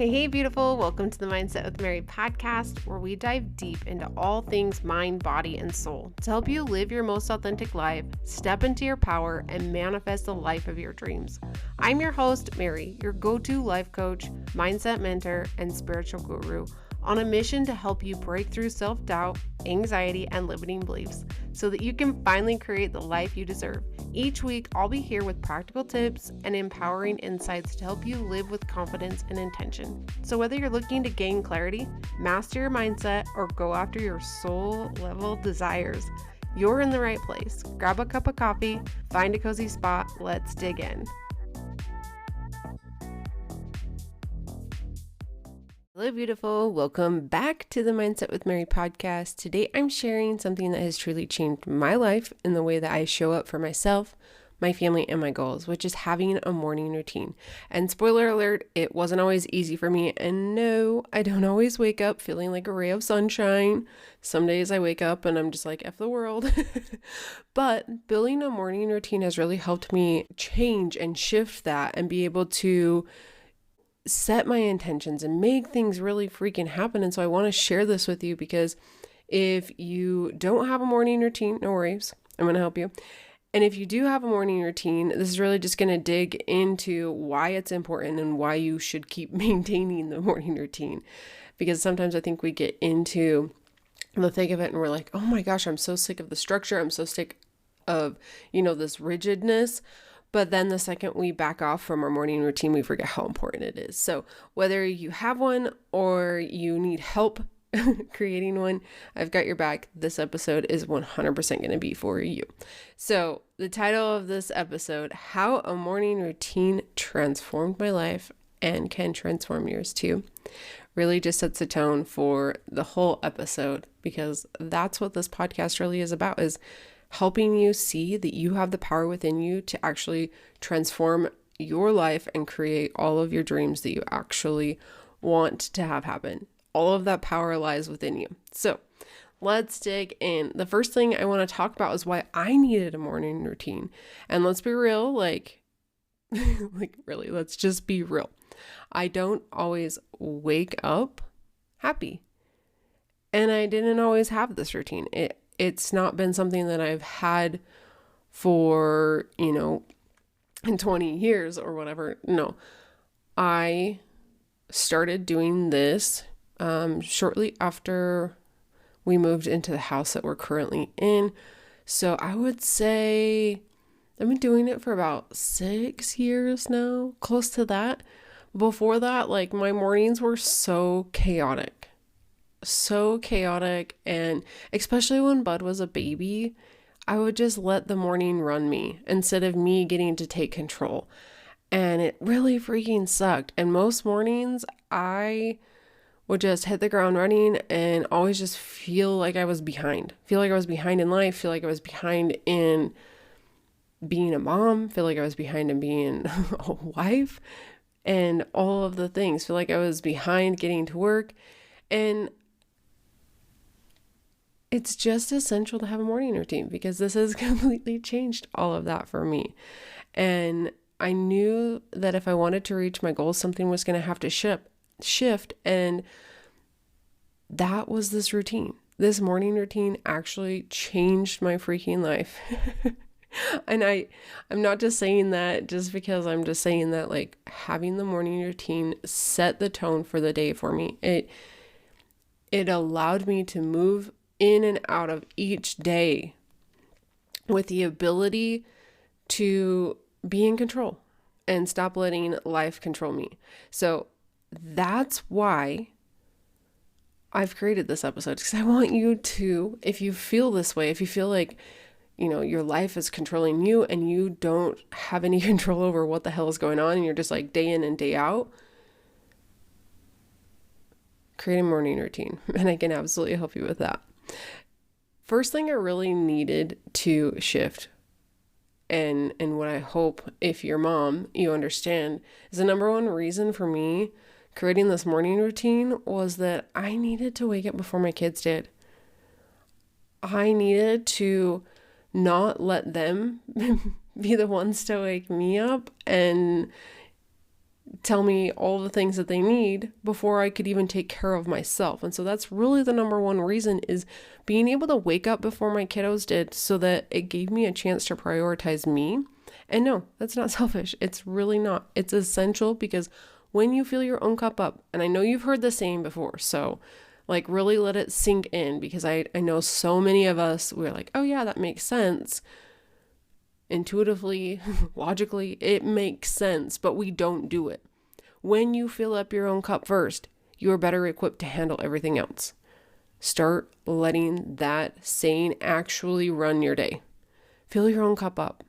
Hey, beautiful. Welcome to the Mindset with Mary podcast, where we dive deep into all things mind, body, and soul to help you live your most authentic life, step into your power, and manifest the life of your dreams. I'm your host, Mary, your go-to life coach, mindset mentor, and spiritual guru, on a mission to help you break through self-doubt, anxiety, and limiting beliefs so that you can finally create the life you deserve. Each week, I'll be here with practical tips and empowering insights to help you live with confidence and intention. So whether you're looking to gain clarity, master your mindset, or go after your soul level desires, you're in the right place. Grab a cup of coffee, find a cozy spot, let's dig in. Hello, beautiful. Welcome back to the Mindset with Mary podcast. Today, I'm sharing something that has truly changed my life in the way that I show up for myself, my family, and my goals, which is having a morning routine. And spoiler alert, it wasn't always easy for me. And no, I don't always wake up feeling like a ray of sunshine. Some days I wake up and I'm just like, F the world. But building a morning routine has really helped me change and shift that and be able to set my intentions and make things really freaking happen. And so I want to share this with you because if you don't have a morning routine, no worries, I'm going to help you. And if you do have a morning routine, this is really just going to dig into why it's important and why you should keep maintaining the morning routine. Because sometimes I think we get into the thick of it and we're like, oh my gosh, I'm so sick of the structure. I'm so sick of, this rigidness. But then the second we back off from our morning routine, we forget how important it is. So whether you have one or you need help creating one, I've got your back. This episode is 100% going to be for you. So the title of this episode, How a Morning Routine Transformed My Life and Can Transform Yours Too, really just sets the tone for the whole episode, because that's what this podcast really is about, is helping you see that you have the power within you to actually transform your life and create all of your dreams that you actually want to have happen. All of that power lies within you. So let's dig in. The first thing I want to talk about is why I needed a morning routine. And let's be real, really, let's just be real. I don't always wake up happy. And I didn't always have this routine. It's not been something that I've had for, in 20 years or whatever. No, I started doing this shortly after we moved into the house that we're currently in. So I would say I've been doing it for about 6 years now, close to that. Before that, my mornings were so chaotic, and especially when Bud was a baby, I would just let the morning run me instead of me getting to take control, and it really freaking sucked. And most mornings I would just hit the ground running and always just feel like I was behind in life, feel like I was behind in being a mom, feel like I was behind in being a wife, and all of the things, feel like I was behind getting to work. And it's just essential to have a morning routine, because this has completely changed all of that for me. And I knew that if I wanted to reach my goals, something was going to have to shift. And that was this routine. This morning routine actually changed my freaking life. And I'm not just saying that just because I'm just saying that, having the morning routine set the tone for the day for me. It allowed me to move in and out of each day with the ability to be in control and stop letting life control me. So that's why I've created this episode, because I want you to, if you feel this way, if you feel like, your life is controlling you and you don't have any control over what the hell is going on, and you're just day in and day out, create a morning routine, and I can absolutely help you with that. First thing I really needed to shift, and what I hope, if you're mom, you understand, is the number one reason for me creating this morning routine was that I needed to wake up before my kids did. I needed to not let them be the ones to wake me up and tell me all the things that they need before I could even take care of myself. And so that's really the number one reason, is being able to wake up before my kiddos did, so that it gave me a chance to prioritize me. And no, that's not selfish. It's really not. It's essential, because when you fill your own cup up, and I know you've heard the saying before, so like really let it sink in, because I know so many of us, we're like, oh yeah, that makes sense. Intuitively, logically, it makes sense, but we don't do it. When you fill up your own cup first, you are better equipped to handle everything else. Start letting that saying actually run your day. Fill your own cup up.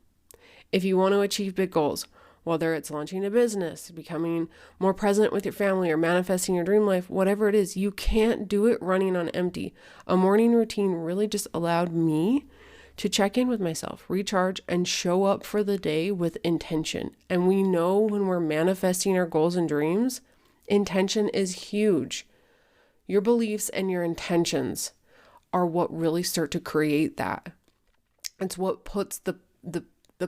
If you want to achieve big goals, whether it's launching a business, becoming more present with your family, or manifesting your dream life, whatever it is, you can't do it running on empty. A morning routine really just allowed me to check in with myself, recharge, and show up for the day with intention. And we know when we're manifesting our goals and dreams, intention is huge. Your beliefs and your intentions are what really start to create that. It's what puts the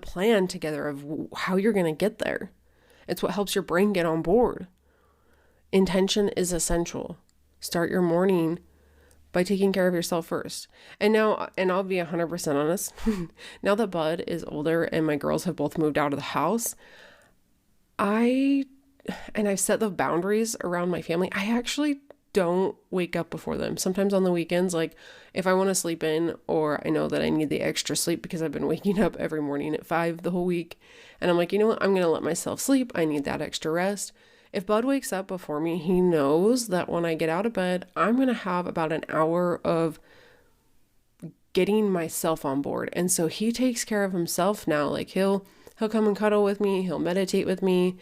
plan together of how you're going to get there. It's what helps your brain get on board. Intention is essential. Start your morning by taking care of yourself first. And I'll be 100% honest, now that Bud is older and my girls have both moved out of the house, I've set the boundaries around my family. I actually don't wake up before them. Sometimes on the weekends, like if I want to sleep in, or I know that I need the extra sleep because I've been waking up every morning at 5 the whole week, and I'm like, you know what, I'm going to let myself sleep. I need that extra rest. If Bud wakes up before me, he knows that when I get out of bed, I'm going to have about an hour of getting myself on board. And so he takes care of himself now. Like he'll come and cuddle with me. He'll meditate with me.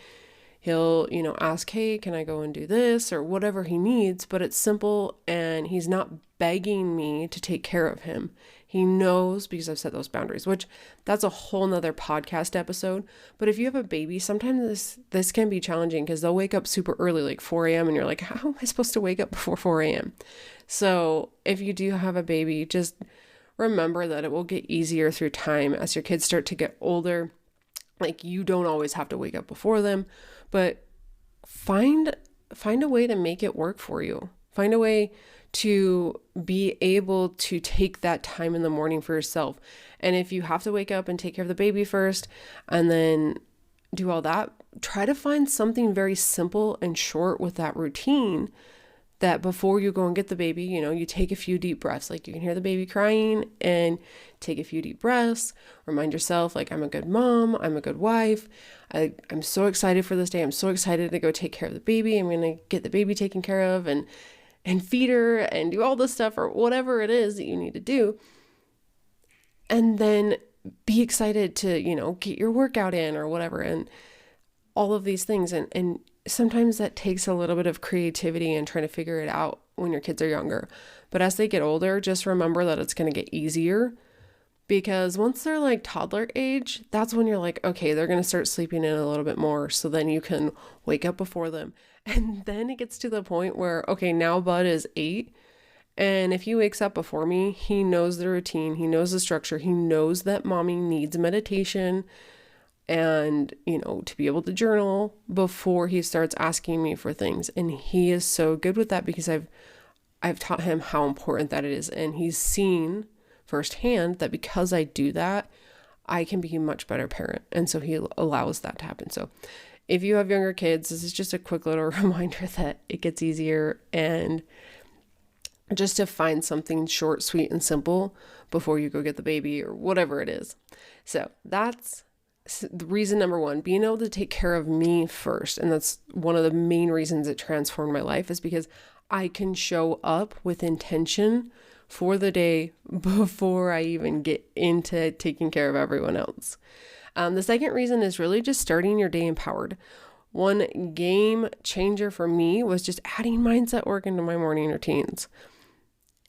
He'll, ask, hey, can I go and do this, or whatever he needs, but it's simple, and he's not begging me to take care of him. He knows, because I've set those boundaries, which that's a whole nother podcast episode. But if you have a baby, sometimes this can be challenging, because they'll wake up super early, like 4 a.m. and you're like, how am I supposed to wake up before 4 a.m.? So if you do have a baby, just remember that it will get easier through time as your kids start to get older. Like you don't always have to wake up before them, but find a way to make it work for you. Find a way to be able to take that time in the morning for yourself. And if you have to wake up and take care of the baby first and then do all that, try to find something very simple and short with that routine, that before you go and get the baby, you take a few deep breaths. Like you can hear the baby crying and take a few deep breaths. Remind yourself, like, I'm a good mom. I'm a good wife. I'm so excited for this day. I'm so excited to go take care of the baby. I'm going to get the baby taken care of and feed her and do all this stuff, or whatever it is that you need to do. And then be excited to, get your workout in or whatever, and all of these things. And sometimes that takes a little bit of creativity and trying to figure it out when your kids are younger. But as they get older, just remember that it's going to get easier, because once they're like toddler age, that's when you're like, okay, they're going to start sleeping in a little bit more. So then you can wake up before them. And then it gets to the point where, okay, now Bud is 8. And if he wakes up before me, he knows the routine. He knows the structure. He knows that mommy needs meditation and, to be able to journal before he starts asking me for things. And he is so good with that, because I've taught him how important that is. And he's seen firsthand that because I do that, I can be a much better parent. And so he allows that to happen. So if you have younger kids, this is just a quick little reminder that it gets easier, and just to find something short, sweet, and simple before you go get the baby or whatever it is. So that's the reason number one, being able to take care of me first. And that's one of the main reasons it transformed my life, is because I can show up with intention for the day before I even get into taking care of everyone else. The second reason is really just starting your day empowered. One game changer for me was just adding mindset work into my morning routines.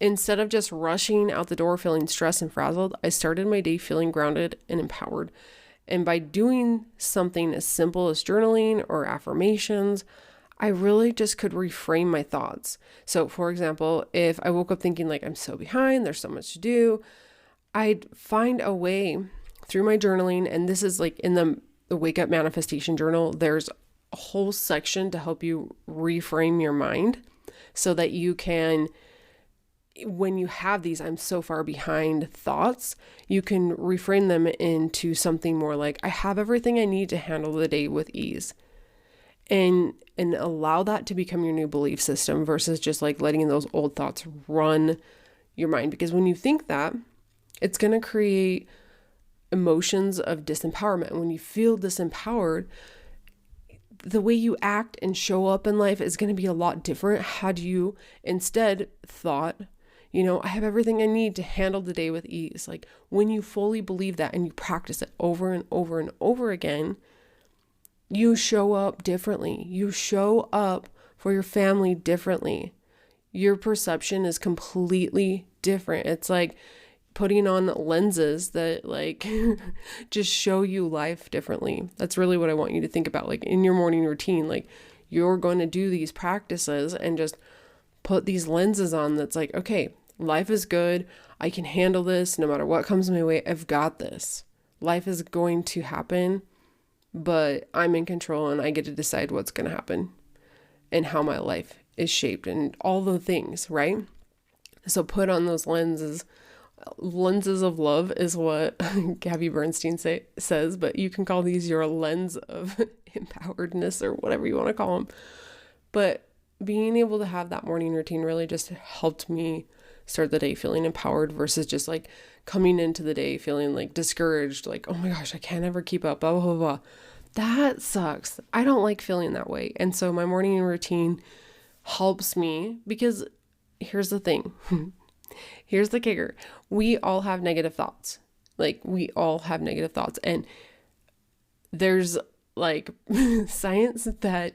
Instead of just rushing out the door feeling stressed and frazzled, I started my day feeling grounded and empowered. And by doing something as simple as journaling or affirmations, I really just could reframe my thoughts. So for example, if I woke up thinking like I'm so behind, there's so much to do, I'd find a way through my journaling. And this is like in the Wake Up Manifestation Journal, there's a whole section to help you reframe your mind so that you can, when you have these I'm so far behind thoughts, you can reframe them into something more like, I have everything I need to handle the day with ease. And allow that to become your new belief system versus just like letting those old thoughts run your mind. Because when you think that, it's going to create emotions of disempowerment. When you feel disempowered, the way you act and show up in life is going to be a lot different had you instead thought, I have everything I need to handle the day with ease. Like when you fully believe that and you practice it over and over and over again, you show up differently. You show up for your family differently. Your perception is completely different. It's like putting on lenses that like just show you life differently. That's really what I want you to think about. Like in your morning routine, like you're going to do these practices and just put these lenses on that's like, okay, life is good. I can handle this no matter what comes my way. I've got this. Life is going to happen, but I'm in control and I get to decide what's going to happen and how my life is shaped and all the things, right? So put on those lenses. Lenses of love is what Gabby Bernstein says, but you can call these your lens of empoweredness or whatever you want to call them. But being able to have that morning routine really just helped me start the day feeling empowered versus just like coming into the day feeling like discouraged, like, oh my gosh, I can't ever keep up, blah, blah, blah, blah. That sucks. I don't like feeling that way. And so my morning routine helps me because here's the thing. Here's the kicker. We all have negative thoughts. Like we all have negative thoughts. And there's like science that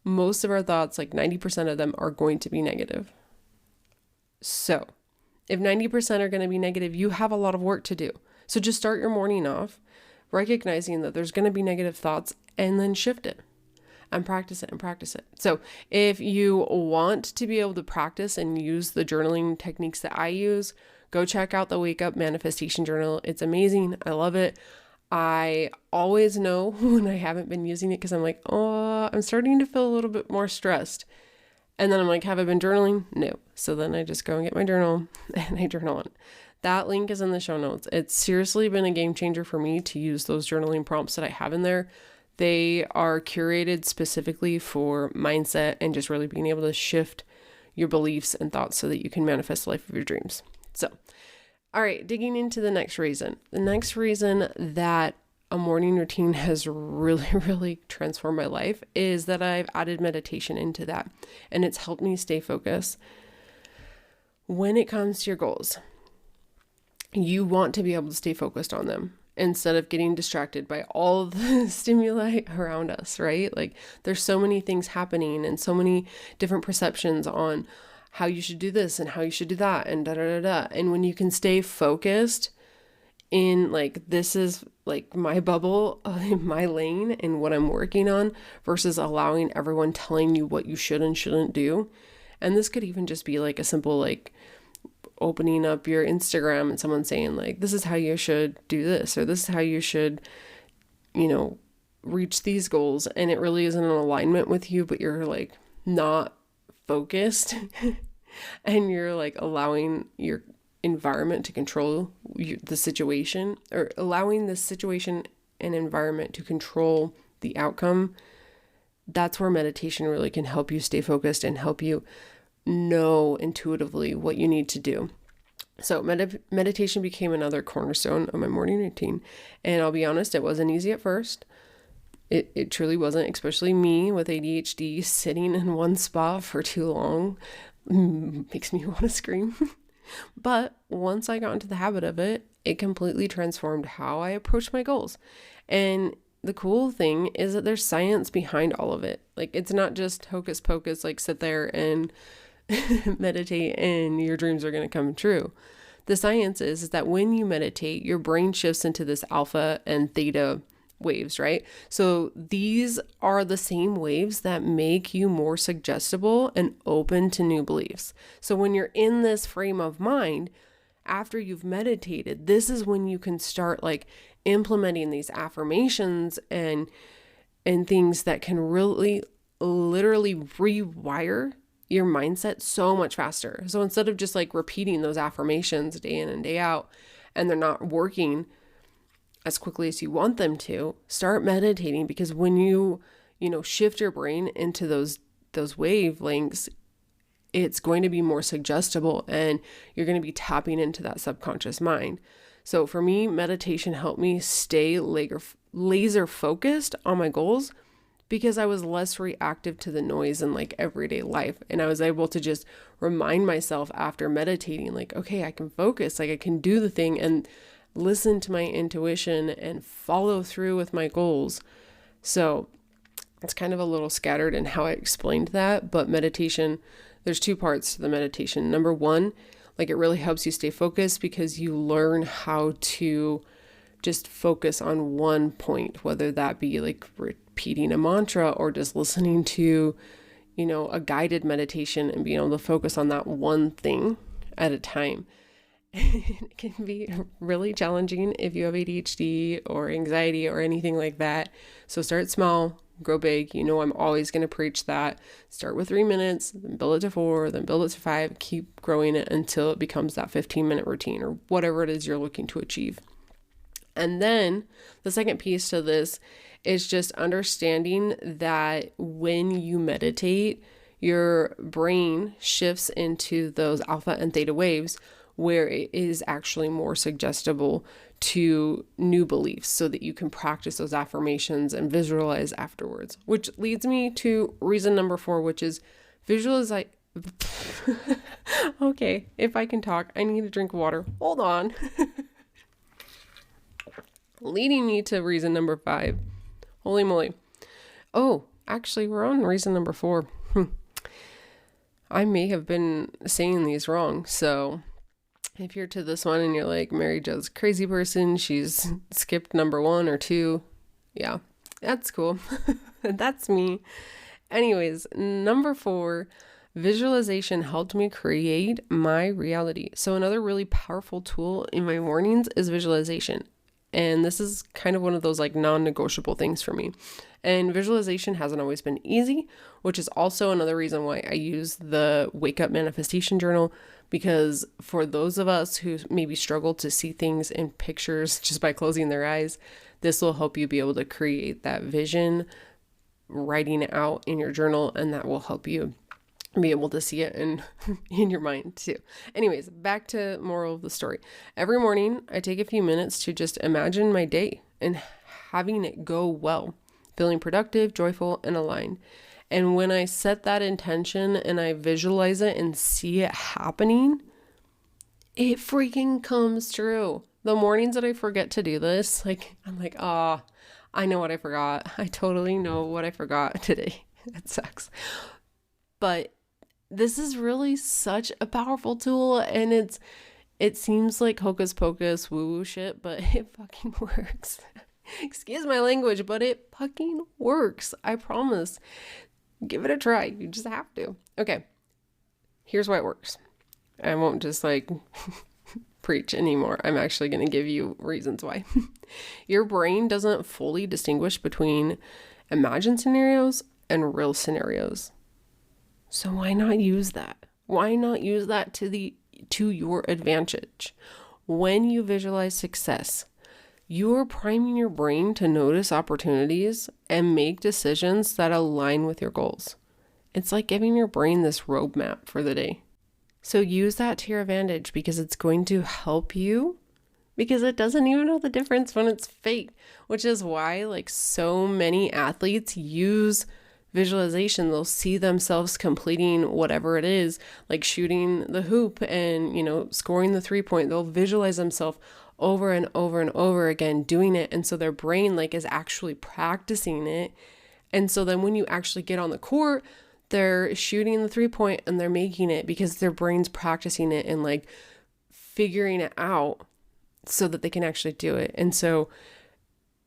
most of our thoughts, like 90% of them are going to be negative. So if 90% are going to be negative, you have a lot of work to do. So just start your morning off recognizing that there's going to be negative thoughts and then shift it and practice it and practice it. So if you want to be able to practice and use the journaling techniques that I use, go check out the Wake Up Manifestation Journal. It's amazing. I love it. I always know when I haven't been using it because I'm like, oh, I'm starting to feel a little bit more stressed. And then I'm like, have I been journaling? No. So then I just go and get my journal and I journal on it. That link is in the show notes. It's seriously been a game changer for me to use those journaling prompts that I have in there. They are curated specifically for mindset and just really being able to shift your beliefs and thoughts so that you can manifest the life of your dreams. So, all right, digging into the next reason. The next reason that a morning routine has really, really transformed my life is that I've added meditation into that. And it's helped me stay focused. When it comes to your goals, you want to be able to stay focused on them instead of getting distracted by all the stimuli around us, right? Like there's so many things happening and so many different perceptions on how you should do this and how you should do that and da da da da. And when you can stay focused in like, this is like my bubble, my lane and what I'm working on versus allowing everyone telling you what you should and shouldn't do. And this could even just be like a simple, like opening up your Instagram and someone saying like, this is how you should do this, or this is how you should, reach these goals. And it really isn't in alignment with you, but you're like not focused and you're like allowing your environment to control the situation, or allowing the situation and environment to control the outcome. That's where meditation really can help you stay focused and help you know intuitively what you need to do. So meditation became another cornerstone of my morning routine. And I'll be honest, it wasn't easy at first. It truly wasn't, especially me with ADHD sitting in one spot for too long makes me want to scream. But once I got into the habit of it, it completely transformed how I approach my goals. And the cool thing is that there's science behind all of it. Like it's not just hocus pocus, like sit there and meditate and your dreams are going to come true. The science is that when you meditate, your brain shifts into this alpha and theta waves, right? So these are the same waves that make you more suggestible and open to new beliefs. So when you're in this frame of mind, after you've meditated, this is when you can start like implementing these affirmations and and things that can really literally rewire your mindset so much faster. So instead of just like repeating those affirmations day in and day out, and they're not working as quickly as you want them to, start meditating, because when you shift your brain into those wavelengths, it's going to be more suggestible and you're going to be tapping into that subconscious mind. So for me, meditation helped me stay laser focused on my goals, because I was less reactive to the noise in like everyday life. And I was able to just remind myself after meditating, like, okay, I can focus, like I can do the thing and listen to my intuition and follow through with my goals. So it's kind of a little scattered in how I explained that, but meditation, there's two parts to the meditation. Number one, like it really helps you stay focused because you learn how to just focus on one point, whether that be like repeating a mantra or just listening to, a guided meditation and being able to focus on that one thing at a time. It can be really challenging if you have ADHD or anxiety or anything like that. So start small, grow big. I'm always going to preach that. Start with 3 minutes, then build it to 4, then build it to 5, keep growing it until it becomes that 15-minute routine or whatever it is you're looking to achieve. And then the second piece to this is just understanding that when you meditate, your brain shifts into those alpha and theta waves where it is actually more suggestible to new beliefs so that you can practice those affirmations and visualize afterwards, which leads me to reason number 4, which is visualize. Okay, if I can talk, I need to drink water. Hold on. Leading me to reason number 5. Holy moly. Oh, actually, we're on reason number 4. I may have been saying these wrong. So if you're to this one and you're like, MaryJo's crazy person, she's skipped number 1 or 2. Yeah, that's cool. That's me. Anyways, number 4, visualization helped me create my reality. So another really powerful tool in my mornings is visualization. And this is kind of one of those like non-negotiable things for me. And visualization hasn't always been easy, which is also another reason why I use the Wake Up Manifestation Journal, because for those of us who maybe struggle to see things in pictures just by closing their eyes, this will help you be able to create that vision, writing it out in your journal, and that will help you be able to see it in your mind too. Anyways, back to moral of the story. Every morning I take a few minutes to just imagine my day and having it go well, feeling productive, joyful, and aligned. And when I set that intention and I visualize it and see it happening, it freaking comes true. The mornings that I forget to do this, I'm like, I know what I forgot. I totally know what I forgot today. It sucks. But this is really such a powerful tool, and it seems like hocus pocus woo-woo shit, but it fucking works. Excuse my language, but it fucking works. I promise. Give it a try. You just have to. Okay. Here's why it works. I won't just preach anymore. I'm actually going to give you reasons why. Your brain doesn't fully distinguish between imagined scenarios and real scenarios. So why not use that? Why not use that to your advantage? When you visualize success, you're priming your brain to notice opportunities and make decisions that align with your goals. It's like giving your brain this roadmap for the day. So use that to your advantage, because it's going to help you, because it doesn't even know the difference when it's fake, which is why so many athletes use visualization. They'll see themselves completing whatever it is, like shooting the hoop and, scoring the 3-point. They'll visualize themselves over and over and over again doing it. And so their brain is actually practicing it. And so then when you actually get on the court, they're shooting the 3-point and they're making it because their brain's practicing it and figuring it out so that they can actually do it. And so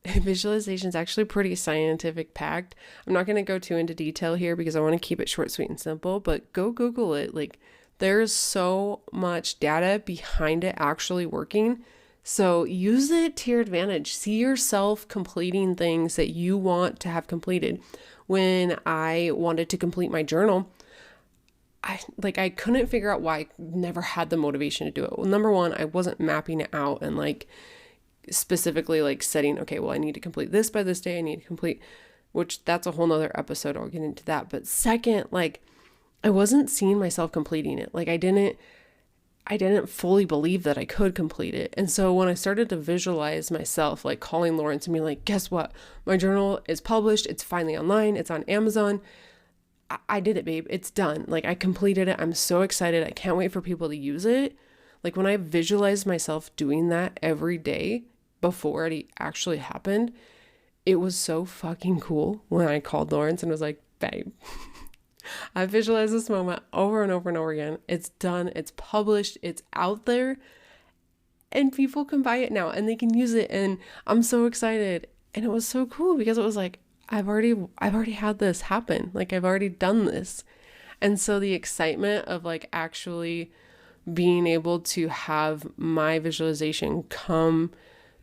visualization is actually pretty scientific packed. I'm not going to go too into detail here because I want to keep it short, sweet, and simple, but go Google it. There's so much data behind it actually working So use it to your advantage. See yourself completing things that you want to have completed. When I wanted to complete my journal, I couldn't figure out why I never had the motivation to do it. Well, number one, I wasn't mapping it out and like specifically like setting, okay, well, I need to complete this by this day. I need to complete, which that's a whole nother episode. I'll get into that. But second, like I wasn't seeing myself completing it. Like I didn't fully believe that I could complete it. And so when I started to visualize myself, like calling Lawrence and being like, guess what? My journal is published. It's finally online. It's on Amazon. I did it, babe. It's done. Like I completed it. I'm so excited. I can't wait for people to use it. Like when I visualized myself doing that every day before it actually happened, it was so fucking cool when I called Lawrence and was like, babe, I visualized this moment over and over and over again. It's done. It's published. It's out there and people can buy it now and they can use it. And I'm so excited. And it was so cool because it was like, I've already had this happen. Like I've already done this. And so the excitement of like actually being able to have my visualization come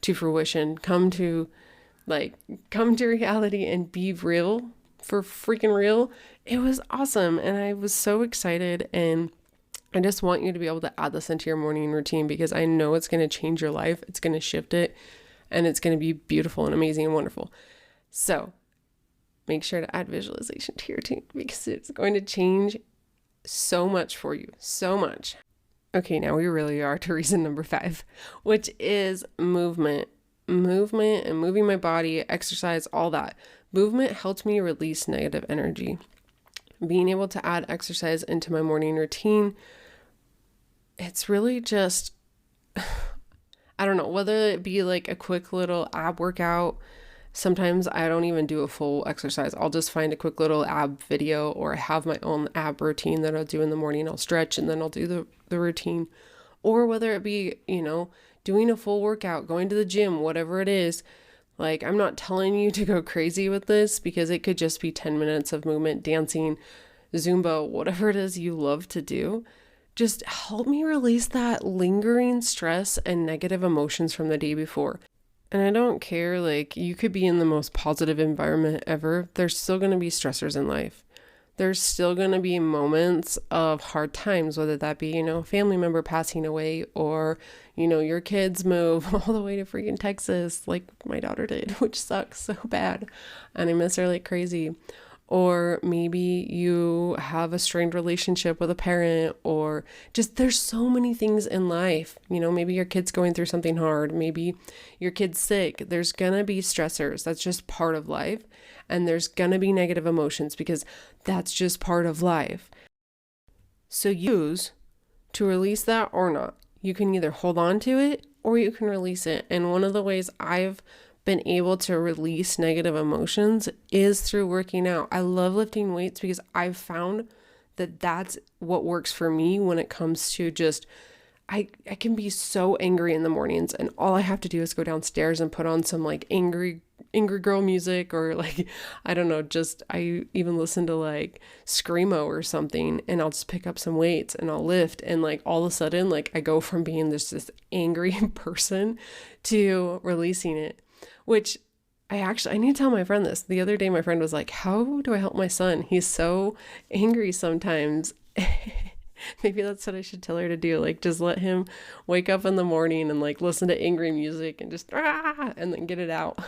to fruition, come to reality and be real, for freaking real. It was awesome. And I was so excited. And I just want you to be able to add this into your morning routine because I know it's going to change your life. It's going to shift it and it's going to be beautiful and amazing and wonderful. So make sure to add visualization to your routine because it's going to change so much for you. So much. Okay, now we really are to reason number 5, which is movement. Movement and moving my body, exercise, all that. Movement helped me release negative energy. Being able to add exercise into my morning routine, it's really just, I don't know, whether it be like a quick little ab workout. Sometimes I don't even do a full exercise. I'll just find a quick little ab video or I have my own ab routine that I'll do in the morning. I'll stretch and then I'll do the routine. Or whether it be, doing a full workout, going to the gym, whatever it is. Like, I'm not telling you to go crazy with this because it could just be 10 minutes of movement, dancing, Zumba, whatever it is you love to do. Just help me release that lingering stress and negative emotions from the day before. And I don't care, like, you could be in the most positive environment ever. There's still going to be stressors in life. There's still going to be moments of hard times, whether that be, a family member passing away or, your kids move all the way to freaking Texas, like my daughter did, which sucks so bad. And I miss her like crazy. Or maybe you have a strained relationship with a parent, or just there's so many things in life. Maybe your kid's going through something hard. Maybe your kid's sick. There's going to be stressors. That's just part of life. And there's going to be negative emotions because that's just part of life. So use to release that or not. You can either hold on to it or you can release it. And one of the ways I've been able to release negative emotions is through working out. I love lifting weights because I've found that that's what works for me when it comes to just, I can be so angry in the mornings and all I have to do is go downstairs and put on some like angry girl music or like, I don't know, just I even listen to like Screamo or something and I'll just pick up some weights and I'll lift and like all of a sudden like I go from being this angry person to releasing it. Which I need to tell my friend this. The other day, my friend was like, how do I help my son? He's so angry sometimes. Maybe that's what I should tell her to do. Like, just let him wake up in the morning and like listen to angry music and just, and then get it out.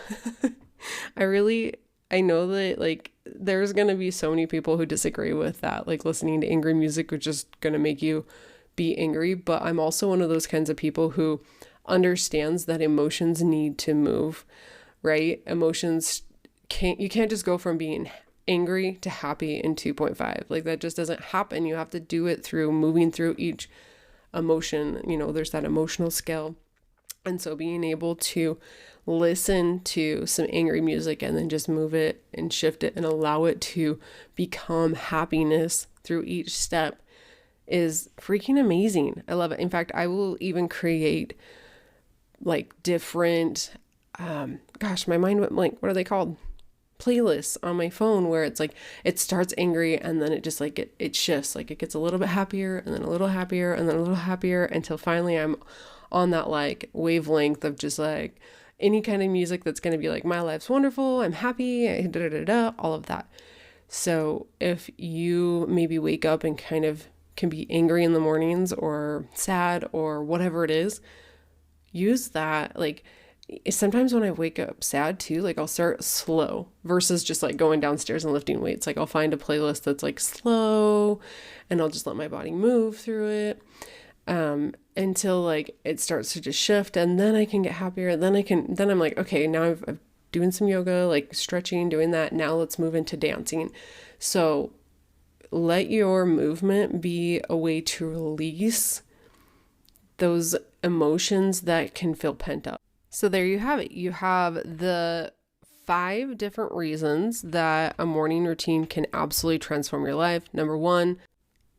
I know that like, there's going to be so many people who disagree with that. Like listening to angry music is just going to make you be angry. But I'm also one of those kinds of people who understands that emotions need to move, right? Emotions you can't just go from being angry to happy in 2.5. Like that just doesn't happen. You have to do it through moving through each emotion. There's that emotional scale. And so being able to listen to some angry music and then just move it and shift it and allow it to become happiness through each step is freaking amazing. I love it. In fact, I will even create like different, my mind went blank. What are they called? Playlists on my phone where it's like, it starts angry and then it just like, it shifts. Like it gets a little bit happier and then a little happier and then a little happier until finally I'm on that like wavelength of just like any kind of music that's going to be like, my life's wonderful, I'm happy, all of that. So if you maybe wake up and kind of can be angry in the mornings or sad or whatever it is, use that. Like sometimes when I wake up sad too, like I'll start slow versus just like going downstairs and lifting weights. Like I'll find a playlist that's like slow and I'll just let my body move through it until like it starts to just shift, and then I can get happier. Then I'm like, okay, now I'm doing some yoga, like stretching, doing that. Now let's move into dancing. So let your movement be a way to release those emotions that can feel pent up. So there you have it. You have the 5 different reasons that a morning routine can absolutely transform your life. Number 1,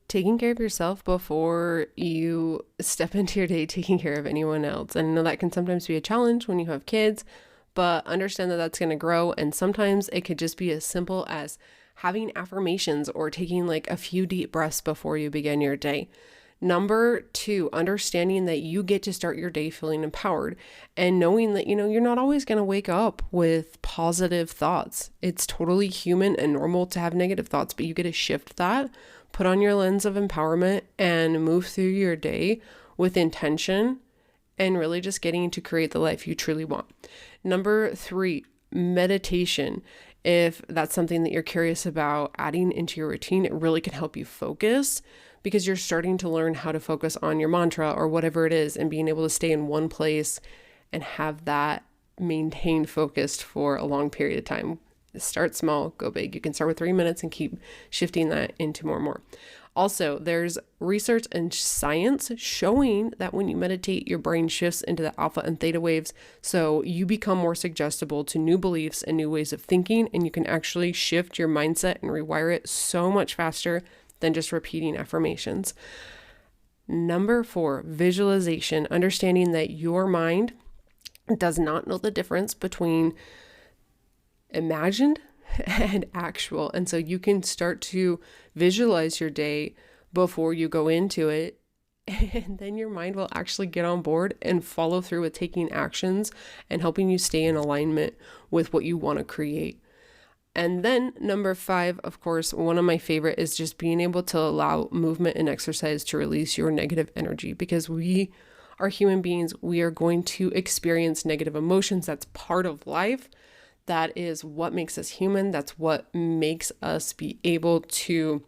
taking care of yourself before you step into your day taking care of anyone else. And I know that can sometimes be a challenge when you have kids, but understand that that's going to grow. And sometimes it could just be as simple as having affirmations or taking like a few deep breaths before you begin your day. Number 2, understanding that you get to start your day feeling empowered and knowing that, you're not always going to wake up with positive thoughts. It's totally human and normal to have negative thoughts, but you get to shift that, put on your lens of empowerment and move through your day with intention and really just getting to create the life you truly want. Number 3, meditation. If that's something that you're curious about adding into your routine, it really can help you focus, because you're starting to learn how to focus on your mantra or whatever it is and being able to stay in one place and have that maintained focused for a long period of time. Start small, go big. You can start with 3 minutes and keep shifting that into more and more. Also, there's research and science showing that when you meditate, your brain shifts into the alpha and theta waves. So you become more suggestible to new beliefs and new ways of thinking, and you can actually shift your mindset and rewire it so much faster than just repeating affirmations. Number 4, visualization, understanding that your mind does not know the difference between imagined and actual. And so you can start to visualize your day before you go into it. And then your mind will actually get on board and follow through with taking actions and helping you stay in alignment with what you want to create. And then number 5, of course, one of my favorite is just being able to allow movement and exercise to release your negative energy, because we are human beings. We are going to experience negative emotions. That's part of life. That is what makes us human. That's what makes us be able to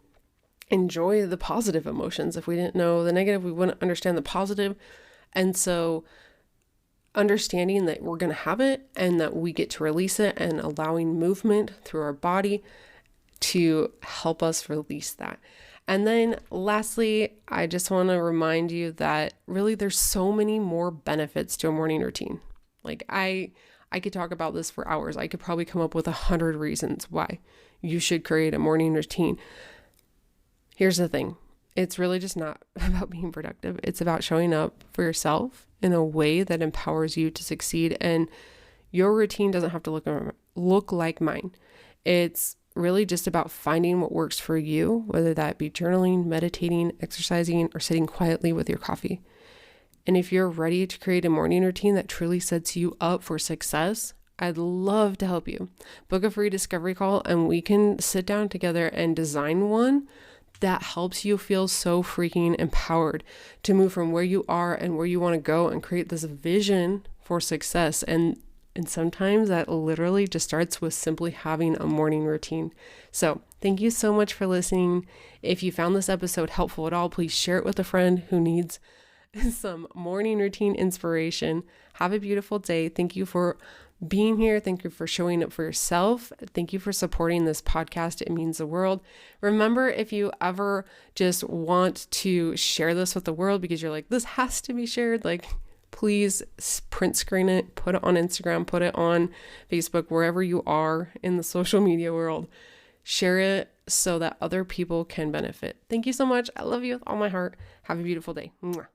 enjoy the positive emotions. If we didn't know the negative, we wouldn't understand the positive. And so understanding that we're going to have it and that we get to release it, and allowing movement through our body to help us release that. And then lastly, I just want to remind you that really there's so many more benefits to a morning routine. Like I could talk about this for hours. I could probably come up with 100 reasons why you should create a morning routine. Here's the thing. It's really just not about being productive. It's about showing up for yourself in a way that empowers you to succeed. And your routine doesn't have to look like mine. It's really just about finding what works for you, whether that be journaling, meditating, exercising, or sitting quietly with your coffee. And if you're ready to create a morning routine that truly sets you up for success, I'd love to help you. Book a free discovery call and we can sit down together and design one that helps you feel so freaking empowered to move from where you are and where you want to go and create this vision for success. And sometimes that literally just starts with simply having a morning routine. So thank you so much for listening. If you found this episode helpful at all, please share it with a friend who needs some morning routine inspiration. Have a beautiful day. Thank you for being here. Thank you for showing up for yourself. Thank you for supporting this podcast. It means the world. Remember, if you ever just want to share this with the world because you're like, this has to be shared, like, please print screen it, put it on Instagram, put it on Facebook, wherever you are in the social media world. Share it so that other people can benefit. Thank you so much. I love you with all my heart. Have a beautiful day. Mwah.